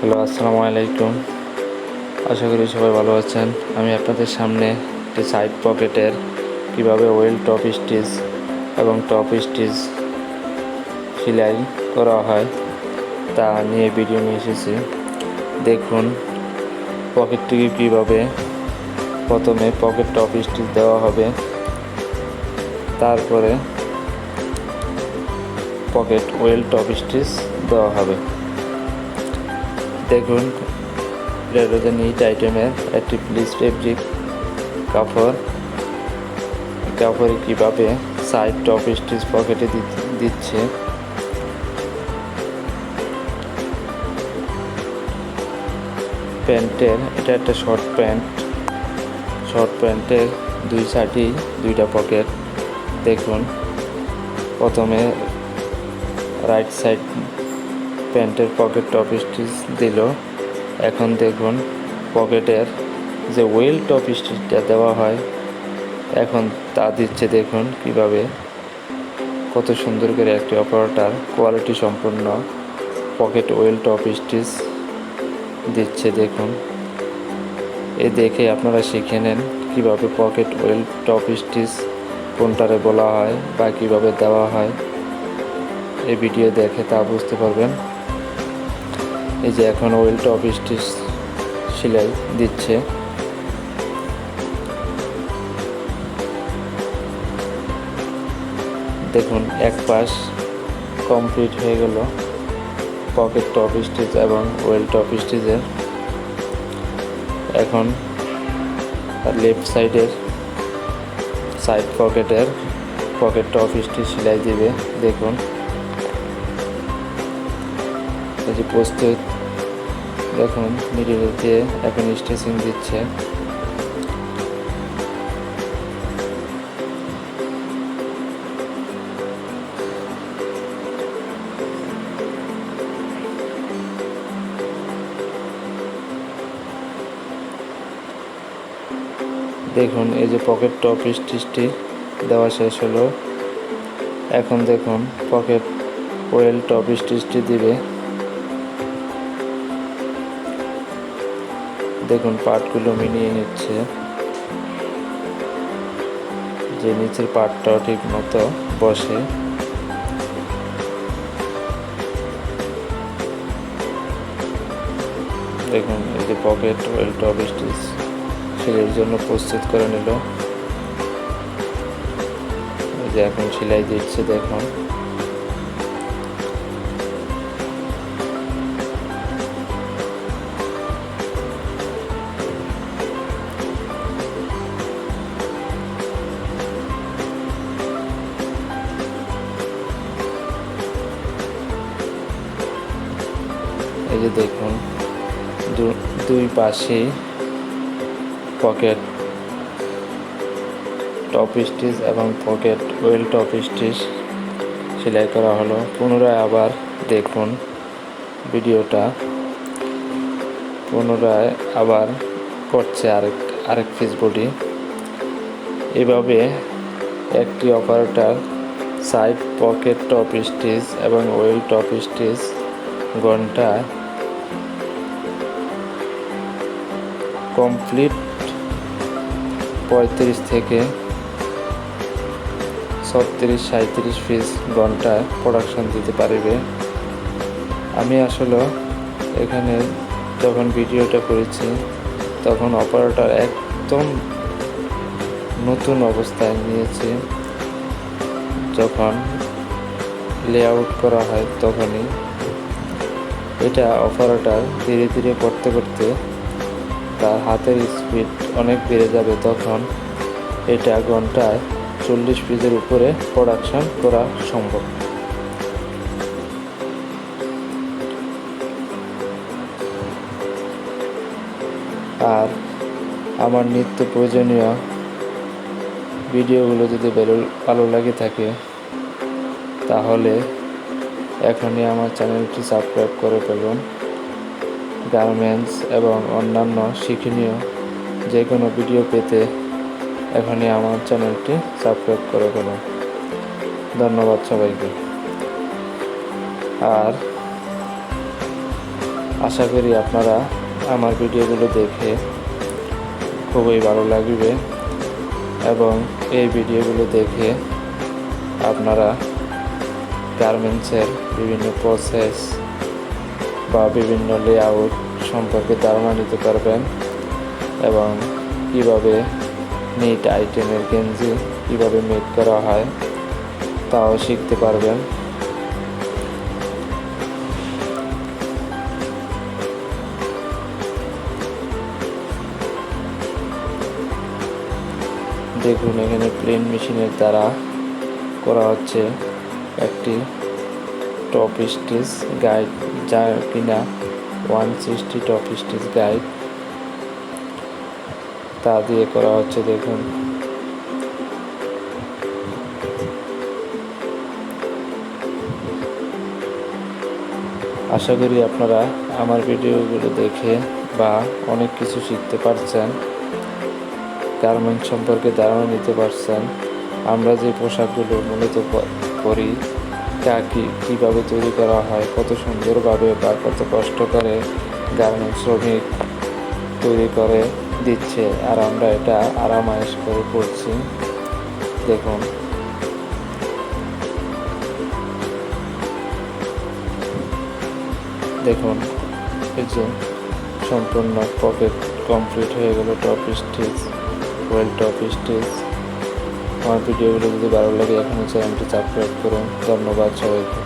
Hello, আসসালামু আলাইকুম। আশা করি সবাই ভালো আছেন। আমি আপনাদের সামনে একটি সাইড পকেটের কীভাবে ওয়েল টপ স্টিচ এবং টপ স্টিচ সেলাই করা হয় তা নিয়ে ভিডিও নিয়ে এসেছি। দেখুন পকেটটিকে কীভাবে প্রথমে পকেট টপ স্টিচ দেওয়া হবে, তারপরে পকেট ওয়েল টপ স্টিচ দেওয়া হবে। দেখুন এটা হচ্ছে নিট আইটেমের একটি প্লিজ ফেব্রিক কাপড়ে কীভাবে সাইড টপ স্টিচ পকেটে দিচ্ছে। প্যান্টের এটা একটা শর্ট প্যান্টের দুই সাইডেই দুইটা পকেট। দেখুন প্রথমে রাইট সাইড প্যান্টের পকেট টপ স্টিচ দিল। এখন দেখুন পকেটের যে ওয়েল টপ স্টিচটা দেওয়া হয় এখন তা দিচ্ছে। দেখুন কিভাবে কত সুন্দর করে একটি অপারেটর কোয়ালিটি সম্পন্ন পকেট ওয়েল টপ স্টিচ দিচ্ছে। দেখুন এ দেখে আপনারা শিখে নেন কীভাবে পকেট ওয়েল টপ স্টিচ কোনটারে বলা হয় বা কীভাবে দেওয়া হয়। এই ভিডিও দেখে তা বুঝতে পারবেন। এই যে এখন ওয়েল টপ স্টিচ সেলাই দিচ্ছে। দেখুন এক পাশ কমপ্লিট হয়ে গেল পকেট টপ স্টিচ এবং ওয়েল টপ স্টিচের। এখন লেফট সাইডের সাইড পকেটের পকেট টপ স্টিচ সেলাই দিবে। দেখুন এই যে প্রস্তুত। দেখুন নিডল দিয়ে এখন স্টিচিং দিচ্ছে। দেখুন এই যে পকেট টপ স্টিচটি দেওয়া শেষ হলো। এখন দেখুন পকেট ওয়েল টপ স্টিচটি দিবে। দেখুন পার্টগুলো মিলিয়ে নিচ্ছে যে নিচের পার্টটাও ঠিক মতো বসে। দেখুন এই যে পকেট ওয়েল টপ স্টিচ সেলাইয়ের জন্য প্রস্তুত করে নিল। এই যে এখন সেলাই দিচ্ছে। দেখুন এই যে দেখুন দুই পাশে পকেট টপ স্টিচ এবং পকেট ওয়েল টপ স্টিচ সেলাই করা হলো। পুনরায় আবার দেখুন ভিডিওটা পুনরায় আবার করছে আরেক পিস বডি। এভাবে একটি operator side pocket top stitch এবং ওয়েল টপ স্টিচ ঘন্টায় কমপ্লিট 35 থেকে 36-37 পিস ঘন্টায় প্রোডাকশন দিতে পারবে। আমি আসলে এখানে যখন ভিডিওটা করেছি তখন অপারেটর একদম নতুন অবস্থায় নিয়েছি। যখন লেআউট করা হয় তখনই এটা অপারেটর ধীরে ধীরে করতে করতে তার হাতের স্পিড অনেক বেড়ে যাবে। তখন এটা ঘন্টায় 40 পিসের উপরে প্রোডাকশন করা সম্ভব। আর আমার নিত্য প্রয়োজনীয় ভিডিওগুলো যদি ভালো লাগে থাকে তাহলে এখনই আমার চ্যানেলটি সাবস্ক্রাইব করে ফেলুন। গার্মেন্টস এবং অন্যান্য শিক্ষণীয় যে কোনো ভিডিও পেতে এখনই আমার চ্যানেলটি সাবস্ক্রাইব করে ফেলুন। ধন্যবাদ সবাইকে। আর আশা করি আপনারা আমার ভিডিওগুলো দেখে খুবই ভালো লাগবে এবং এই ভিডিওগুলো দেখে আপনারা গার্মেন্টসের বিভিন্ন প্রসেস বা বিভিন্ন লেআউট সম্পর্কে ধারণা নিতে পারবেন এবং কীভাবে নিট আইটেমের গেঞ্জি কীভাবে মেক করা হয় তাও শিখতে পারবেন। দেখুন এখানে প্লেন মেশিনের দ্বারা করা হচ্ছে একটি টপ স্টিচ গাইড, যা কিনা 160 টপ স্টিচ গাইড তা দিয়ে করা হচ্ছে। দেখুন আশা করি আপনারা আমার ভিডিওগুলো দেখে বা অনেক কিছু শিখতে পারছেন, গার্মেন্টস সম্পর্কে ধারণা নিতে পারছেন। আমরা যে পোশাকগুলো মূলত করি তা কীভাবে তৈরি করা হয়, কত সুন্দরভাবে বা কত কষ্ট করে গার্মেন্টস শ্রমিক তৈরি করে দিচ্ছে, আর আমরা এটা আরামায়েশ করে করছি। দেখুন দেখুন এই যে সম্পূর্ণ পকেট কমপ্লিট হয়ে গেল। Top stitch, Welt top stitch. আমার ভিডিওগুলো যদি ভালো লাগে এখনই চ্যানেলটি সাবস্ক্রাইব করুন। ধন্যবাদ সবাইকে।